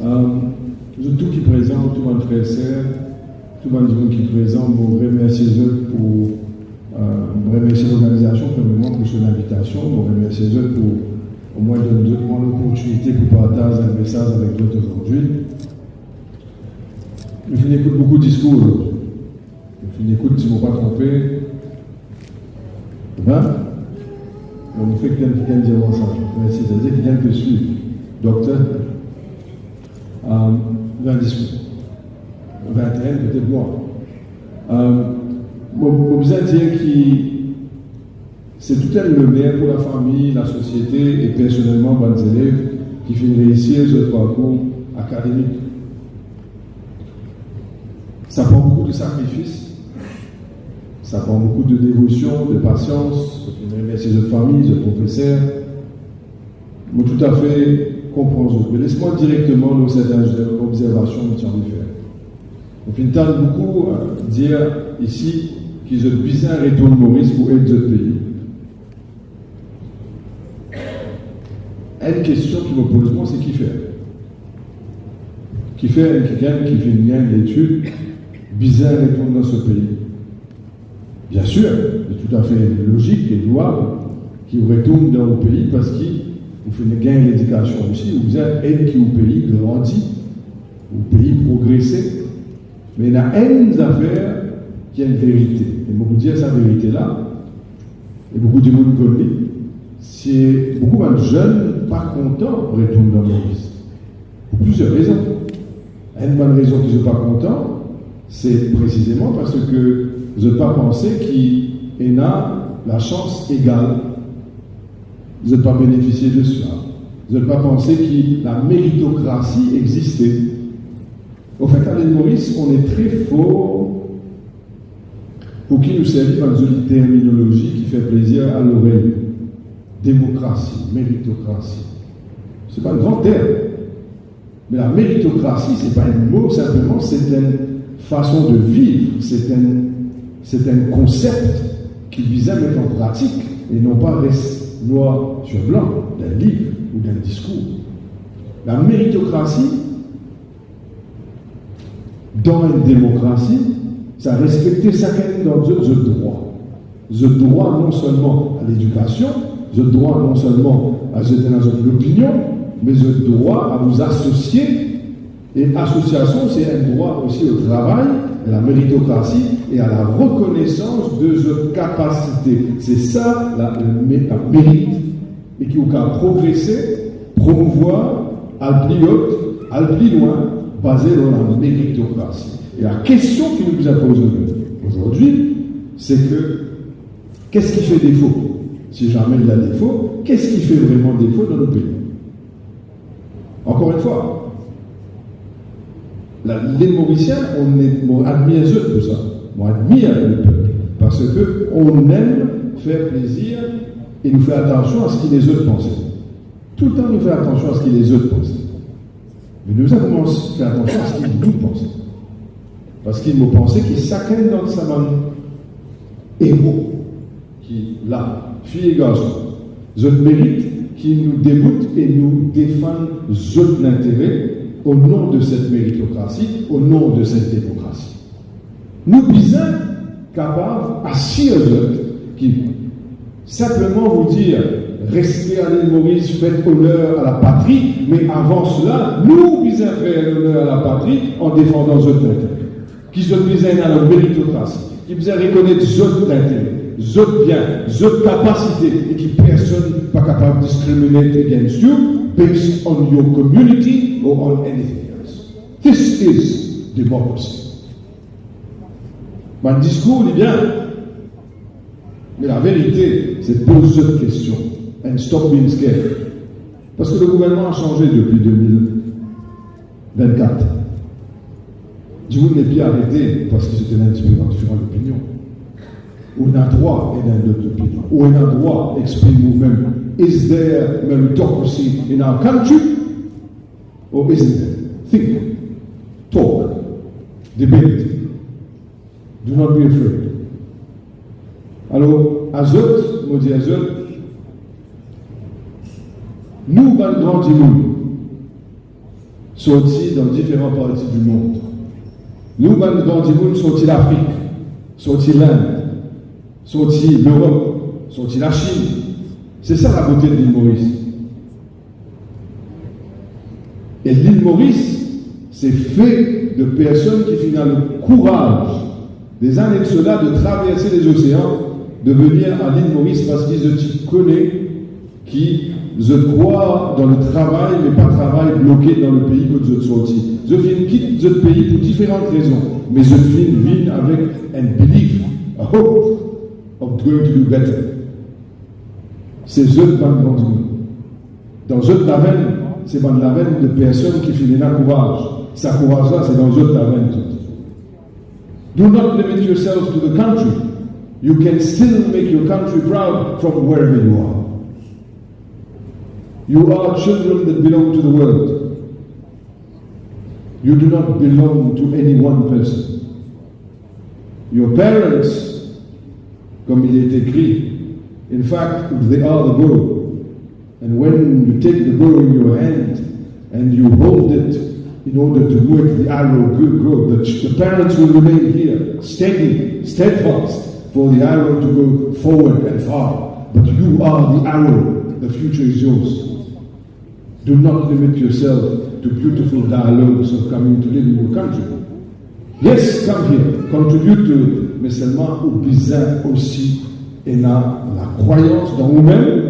Tout qui présente, tout le monde frère et sœur, tout le monde qui présente, je remercie eux pour remercier l'organisation premièrement pour son invitation, je remercie eux pour au moins donner l'opportunité pour partager un message avec d'autres aujourd'hui. Je écoute beaucoup de discours aujourd'hui. Je écoute, si je ne m'ai pas trompé, 20. On fait quelqu'un dire ça. Merci, c'est-à-dire quelqu'un peut suivre. Docteur, 20 discours. 21, peut-être moins. Je besoin de dire que c'est tout un honneur pour la famille, la société et personnellement, bonnes élèves qui font réussir ce parcours académique. Ça prend beaucoup de sacrifices. Ça prend beaucoup de dévotion, de patience. Je remercie les familles, les professeurs. Je tout à fait comprendre. Mais laisse-moi directement dans cette observation que tu as envie de faire. On finit beaucoup dire ici qu'ils ont besoin de retourner Maurice pour aider d'autres pays. Une question qui me pose moi, c'est qui fait? Qui fait quelqu'un qui fait une l'étude, besoin de retourner dans ce pays? Bien sûr, c'est tout à fait logique et louable qu'il retourne dans le pays parce qu'il faut une gain d'éducation aussi, ou bien aide qui au pays grandit, au pays progresser. Mais il y a une affaire qui a une vérité. Et beaucoup dire cette vérité-là, et beaucoup de monde connaît, c'est beaucoup de jeunes pas contents de retourner dans Maurice. Pour plusieurs raisons. Une bonne raison qu'ils ne sont pas contents, c'est précisément parce que je n'ai pas pensé qu'il y a la chance égale. Je n'ai pas bénéficié de cela. Je n'ai pas pensé que la méritocratie existait. Au fait, à l'île Maurice, on est très fort pour qui nous servit dans une terminologie qui fait plaisir à l'oreille. Démocratie, méritocratie. Ce n'est pas un grand terme. Mais la méritocratie, ce n'est pas un mot simplement, c'est une façon de vivre, c'est un concept qui vise à mettre en pratique et non pas rester noir sur blanc d'un livre ou d'un discours. La méritocratie, dans une démocratie, ça respecte chacun d'entre eux le droit. Le droit non seulement à l'éducation, le droit non seulement à jeter dans l'opinion, mais le droit à vous associer. Et association, c'est un droit aussi au travail, à la méritocratie et à la reconnaissance de votre capacité. C'est ça la mérite, et qui vous a progressé, promouvoir, à plus haute, à plus loin, basé dans la méritocratie. Et la question qui nous a posée aujourd'hui, c'est que qu'est-ce qui fait défaut? Si jamais il y a défaut, qu'est-ce qui fait vraiment défaut dans le pays? Encore une fois, les Mauriciens, on admire eux pour ça. On admire le peuple. Parce qu'on aime faire plaisir et nous faire attention à ce que les autres pensent. Tout le temps, nous faire attention à ce que les autres pensent. Mais nous avons faire attention à ce qu'ils nous pensent. Parce qu'ils m'ont pensé que chacun dans sa main héros, qui, là, filles et garçons, je mérite, qui nous débutent et nous défendent l'intérêt au nom de cette méritocratie, au nom de cette démocratie. Nous sommes capables, assis aux autres, qui simplement vous dire, restez à l'île Maurice, faites honneur à la patrie, mais avant cela, nous sommes faire honneur à la patrie en défendant notre intérêt. Qui sont besoin à la méritocratie, qui besoin reconnaître notre intérêt, notre bien, notre capacité, et qui personne n'est pas capable de discriminate against you based on your community or on anything else. This is democracy. Mon discours est bien, mais la vérité, c'est poser cette question and stop being scared. Parce que le gouvernement a changé depuis 2024. Dieu n'est plus arrêté parce que c'était différentes opinions. On a droit et dans d'autres opinions. On a droit d'exprimer nous-mêmes. Is there meritocracy in our country? Or isn't there? Think, talk, debate. Do not be afraid. Alors, Azot, nous dit Azot, nous, dans le grand monde, sortis dans différentes parties du monde. Nous, dans le monde, sortis l'Afrique, sortis l'Inde, sortis l'Europe, sortis la Chine. C'est ça la beauté de l'île Maurice. Et l'île Maurice, c'est fait de personnes qui ont le courage, des années de cela, de traverser les océans, de venir à l'île Maurice parce qu'ils se connaissent, qui se croient dans le travail, mais pas travail bloqué dans le pays que vous êtes sortis. Je viens quitter ce pays pour différentes raisons, mais je viens avec un belief, a hope of going to do better. C'est je dans le monde. Dans je de la veine, c'est dans la veine de personnes qui finissent la courage. Sa courage là, c'est dans je de la veine. Do not limit yourself to the country. You can still make your country proud from wherever you are. You are children that belong to the world. You do not belong to any one person. Your parents, comme il est écrit, in fact, they are the bow. And when you take the bow in your hand and you hold it in order to make the arrow go, the parents will remain here, steady, steadfast, for the arrow to go forward and far. But you are the arrow. The future is yours. Do not limit yourself to beautiful dialogues of coming to live in your country. Yes, come here, contribute to it, mais seulement au besoin aussi et dans la croyance dans vous-même,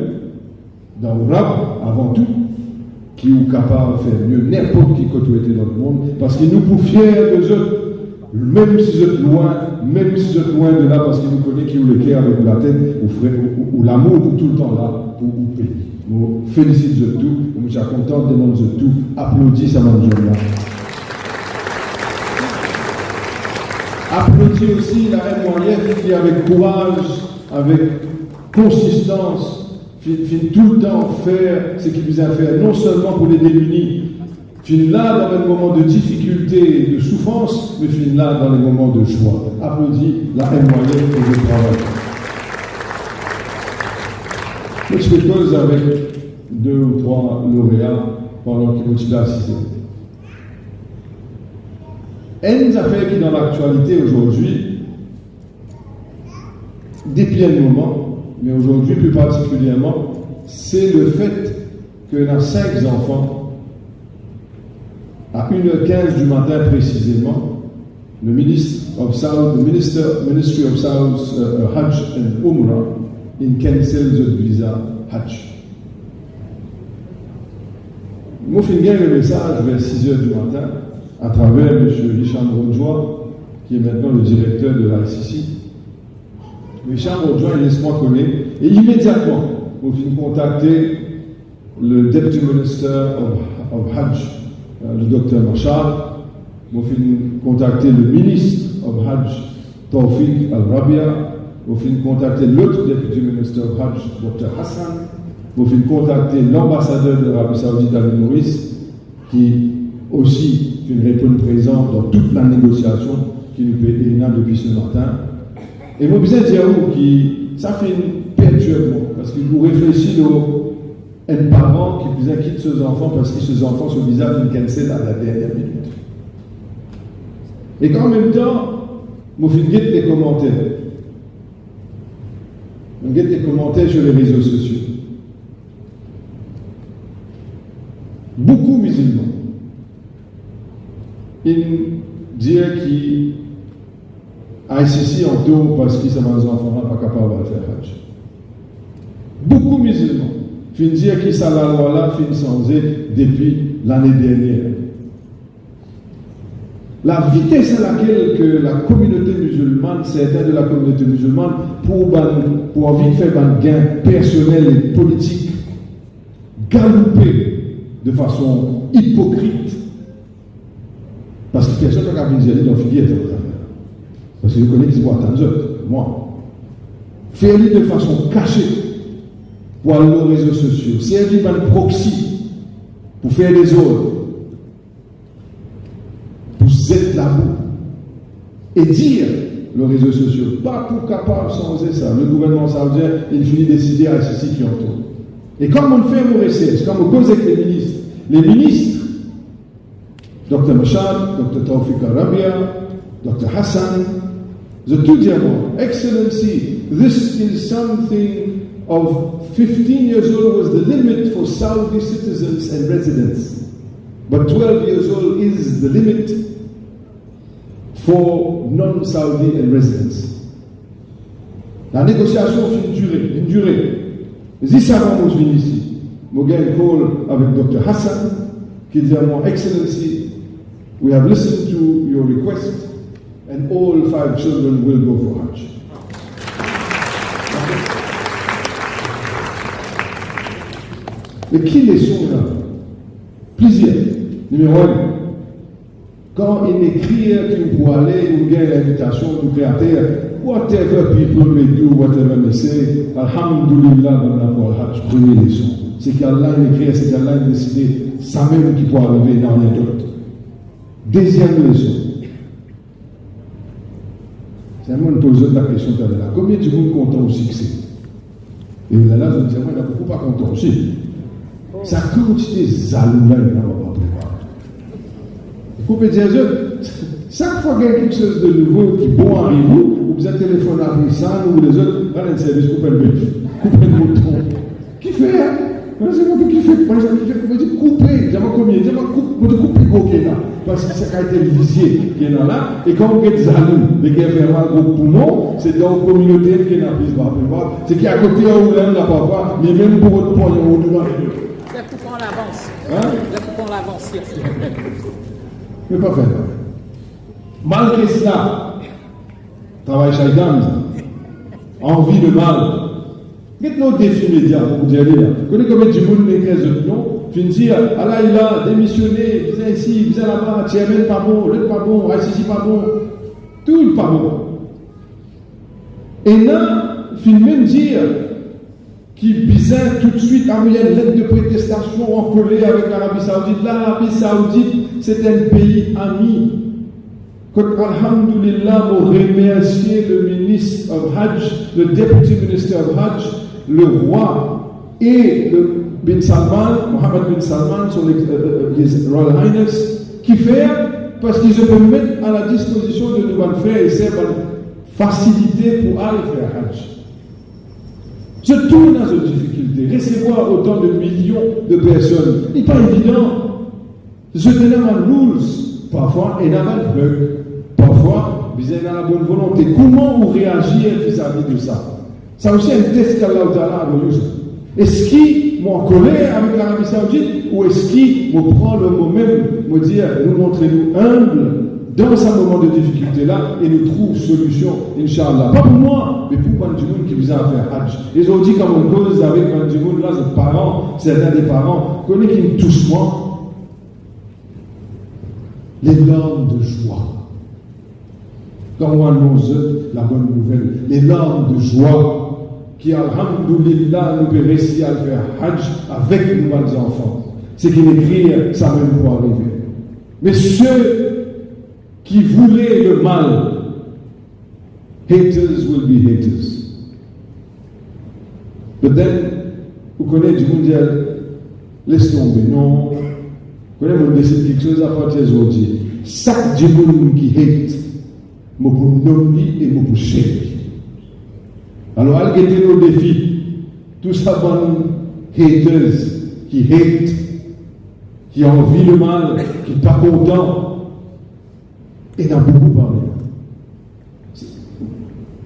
dans le rap avant tout, qui est capable de faire mieux n'importe qui côté dans le monde, parce qu'il nous pour fiers de eux, même si vous êtes loin de là, parce qu'il nous connaît qui vous le cœur avec la tête, ou l'amour pour tout le temps là, pour vous payer. Nous félicitons de tout, nous sommes contents de demander de tout, applaudissez à Manjola. Applaudissez aussi la reine moyenne qui, avec courage, avec consistance, finit tout le temps faire ce qu'il vous a fait, non seulement pour les démunis, finit là dans les moments de difficulté et de souffrance, mais finit là dans les moments de joie. Applaudissez la reine moyenne et le travail. Je fais cause avec 2 ou 3 lauréats pendant qu'ils m'ont assisté. Une affaire qui, dans l'actualité aujourd'hui, depuis un moment, mais aujourd'hui plus particulièrement, c'est le fait que dans 5 enfants, à 1h15 du matin précisément, le Ministry of South Hajj and Umrah in cancel the visa Hajj. Moi, je finis le message vers 6h du matin à travers M. Hicham Rodjoa, qui est maintenant le directeur de l'ICC. Hicham Rodjoa, il laisse-moi connaître, et immédiatement, je finis contacter le Deputy Minister of Hajj, le Dr. Machar. Je finis contacter le ministre of Hajj, Tawfiq Al-Rabia. Vous finissez contacter l'autre Deputy Minister of Hajj, Dr. Hassan. Vous finissez contacter l'ambassadeur de l'Arabie Saoudite à l'île Maurice, qui aussi répond présent dans toute la négociation qui nous fait depuis ce matin. Et moi, je veux dire que ça fait une perturbation, parce que vous réfléchissez à un parent qui quitte ses enfants parce que ses enfants sont bizarres d'une cancel à la dernière minute. Et qu'en même temps, je finis des commentaires. On get des commentaires sur les réseaux sociaux. Beaucoup de musulmans. Ils disent qu'ils ICC en tout parce qu'ils sont des enfants pas capables de faire Hajj. Beaucoup de musulmans. Ils disent qu'ils sont la loi là, ils sont depuis l'année dernière. La vitesse à laquelle que la communauté musulmane, certains de la communauté musulmane, pour envie de faire un gain personnel et politique, galoper de façon hypocrite, parce que personne n'a qu'à venir dans filière, parce que je connais qu'ils voient tant d'autres, moi. Faire-le de façon cachée pour aller aux réseaux sociaux, servir par le proxy pour faire des ordres. Vous êtes là-bas et dire les réseaux sociaux, pas pour capable sans ça. Le gouvernement saoudien, il finit de décider à ceci qui entoure. Et comme on fait mon recherche, comme on cause avec les ministres Dr. Mashad, Dr. Tawfiq Arabia, Dr. Hassan, the two diamond, Excellency, this is something of 15 years old was the limit for Saudi citizens and residents. But 12 years old is the limit for non-Saudi and residents. La négociation fait une durée. Les savants nous viennent ici. Je vais call avec Dr. Hassan, qui dit à moi, Excellency, we have listened to your request, and all 5 children will go for Hajj. Mais qui les sont là? Plusieurs. Numéro 1, quand il écrit qu'il faut aller ou bien l'invitation du créateur, whatever people may do, whatever may say, alhamdulillah, pour le Hajj, première leçon. C'est qu'Allah écrit, c'est qu'Allah a décidé, ça même qui peut arriver dans rien d'autre. Deuxième leçon. C'est un monde pose la question tout à l'heure. Combien de monde content au succès? Et là, je me disais, moi, il n'y a beaucoup pas content aussi. Ça quantité zalou là, il n'a pas préparé. Il faut dire, chaque fois qu'il y a quelque chose de nouveau qui bon arrive, ou vous avez téléphoné à Nissan ou les autres, allez un service, coupez le bœuf, coupez le mouton. Qui fait, hein? C'est moi qui fait, par exemple, qui fait, on dit couper, j'aime combien, j'aime couper le qui est là, parce que c'est a été le visier qui est là, et quand on est zalou, les gars font mal au poumon, c'est dans la communauté qui est là, c'est qu'il y a à côté où l'on n'a pas voir, mais même pour votre point, on doit les deux. La coupe en l'avance. Hein? La coupe en l'avance, Mais pas faire. Malgré cela, travail Shaïdam, envie de mal. Quel est défi média pour vous dire là? Vous connaissez combien de monde qui écrit ce nom? Je me dis, Allah il a démissionné, viens ici, viens là-bas, Tiamen pas bon, l'autre pas bon, Ici pas bon, tout pas bon. Et là, je vais même dire, qui bizarre tout de suite, il y a une lettre de protestation encollée avec l'Arabie Saoudite. L'Arabie Saoudite, c'est un pays ami. Quand, alhamdulillah, vous remerciez le ministre of Hajj, le deputy minister of Hajj, le roi et le bin Salman, Mohammed bin Salman, sur les Royal Highness, qui fait, parce qu'ils se peuvent mettre à la disposition de nos frères et sœurs facilité pour aller faire Hajj. Je tourne dans une difficulté. Recevoir autant de millions de personnes n'est pas évident. Je donne un rules, parfois, et un bug. Parfois, vous avez la bonne volonté. Comment vous réagir vis-à-vis de ça? Ça aussi un test qu'Allah a donné. Est-ce qu'il m'a collé avec l'Arabie Saoudite ou est-ce qu'il me prend le mot même, me dire, nous montrez-nous humbles dans ce moment de difficulté-là et nous trouve solution, Inch'Allah. Pas pour moi, mais pour Bandimoun qui vous a fait Hajj. Ils ont dit comme on cause avec Bandimoun, là, les parents, certains des parents, connaissent qui me touchent moi. Les larmes de joie. Comme on annonce la bonne nouvelle, les larmes de joie qui, alhamdoulilah, nous peut réussir à faire Hajj avec nos enfants. C'est qu'il écrit ça même pour arriver. Mais ceux qui voulaient le mal, haters will be haters. But then, vous connaissez du mondial, laisse tomber, non. Vous connaissez, vous décidez quelque chose à partir d'aujourd'hui. Chaque du monde qui hate, je peux nommer et je peux chérir. Alors, à guetter nos défis, tout ça, haters qui hate, qui ont envie le mal, qui ne sont pas contents. Et dans beaucoup parlé.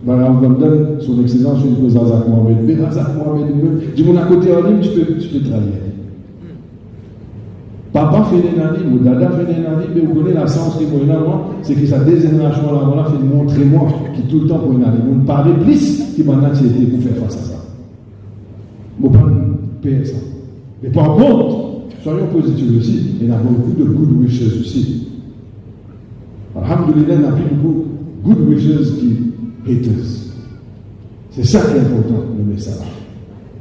Madame Gondon, son excellence, une chose à Zach Mohamed. Mais Zach Mohamed, dis-moi à côté en ligne, tu peux travailler. Papa fait des nani, mon dada fait des nani, mais vous connaissez la sens qui est moi, c'est que sa deuxième génération là, voilà, fait montrer moi qui tout le temps pour une année. Vous me parlez plus qui m'a été pour faire face à ça. Je ne peux pas payer ça. Mais par contre, soyons positifs aussi, il y a beaucoup de good wishes aussi. Alhamdulillah, il n'y a plus beaucoup good wishes qui haters. C'est ça qui est important, le message.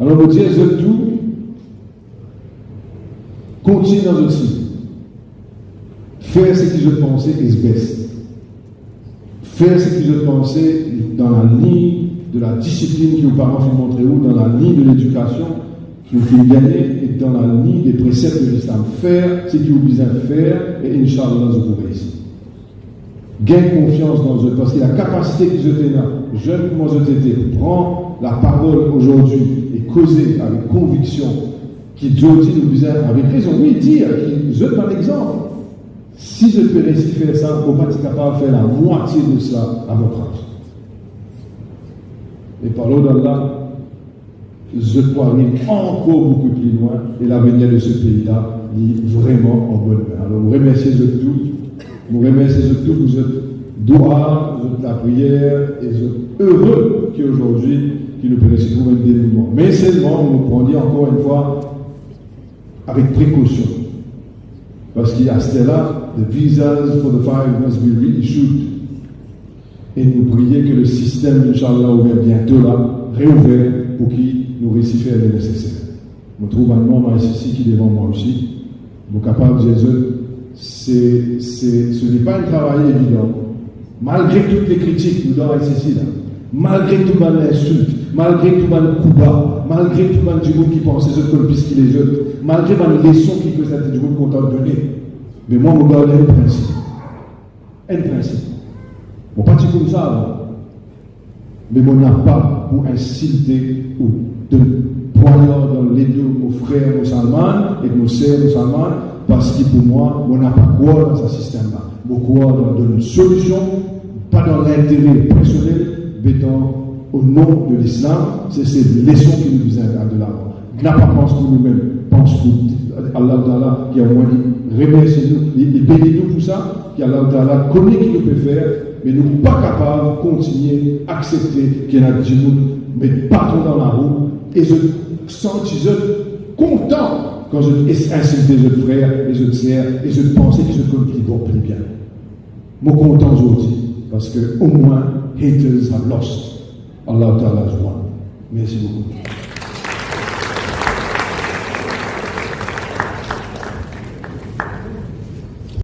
Alors, nous disons tout, continue dans le cycle. Faire ce que je pensais is best. Faire ce que je pensais dans la ligne de la discipline que vos parents font montrer ou dans la ligne de l'éducation Nous pouvons gagner et dans la ligne des préceptes de l'islam. Faire ce qu'il vous besoin de faire et Inch'Allah, vous pourrez réussir. Gagne confiance dans eux parce que la capacité qu'ils ont là, jeune comme vous étiez, prend la parole aujourd'hui et causer avec conviction qui dit nous besoin avec raison. Oui, dire qu'ils ont un exemple. Si je peux réussir à faire ça, vous n'êtes pas capable de faire la moitié de cela à votre âge. Et par l'eau d'Allah, je peux aller encore beaucoup plus loin et l'avenir de ce pays-là est vraiment en bonne main. Alors, vous remerciez de tout. Vous remerciez de tout. Vous êtes doua, vous êtes la prière et vous êtes heureux qu'aujourd'hui, qui nous permettez de trouver un dénouement. Mais seulement, nous prenons encore une fois avec précaution. Parce qu'il y a là, the visas for the five must be reissued. Et nous prions que le système, Inch'Allah, ouvert bientôt là, réouvert pour qu'il nous réussisse à faire le nécessaire. Je trouve un membre ici qui est devant moi aussi. Vous capable de Jésus, ce n'est pas un travail évident. Malgré toutes les critiques, nous donnons ici là. Malgré tout les insultes, malgré tout le coup bas, malgré tout le monde qui pense que c'est plus qu'il les autres, malgré les leçons qui peuvent être du monde content de donner. Mais moi, je garde un principe. Un principe. On pas dire comme ça avant. Mais on n'a pas pour insulter ou de poignard dans les deux nos frères musulmans et nos sœurs musulmanes, parce que pour moi, on n'a pas quoi dans ce système-là. On croit dans une solution, pas dans l'intérêt personnel, mais au nom de l'islam. C'est cette leçon qui nous vient de l'avant. N'a pas pense pour nous-mêmes, pense pour Allah Ta'ala qui a moins dit, remerciez-nous et bénis-nous pour ça, qu'Allah Ta'ala connaît qui nous peut faire, mais nous ne sommes pas capables de continuer à accepter qu'il y en a du monde, mais pas trop dans la roue, et je sens que je suis content quand je insulte les autres frères, les autres sœurs, et je pensais que je connais bon, plus bien. Je suis content aujourd'hui, parce que au moins, haters have lost. Allah Ta'ala has won. Merci beaucoup.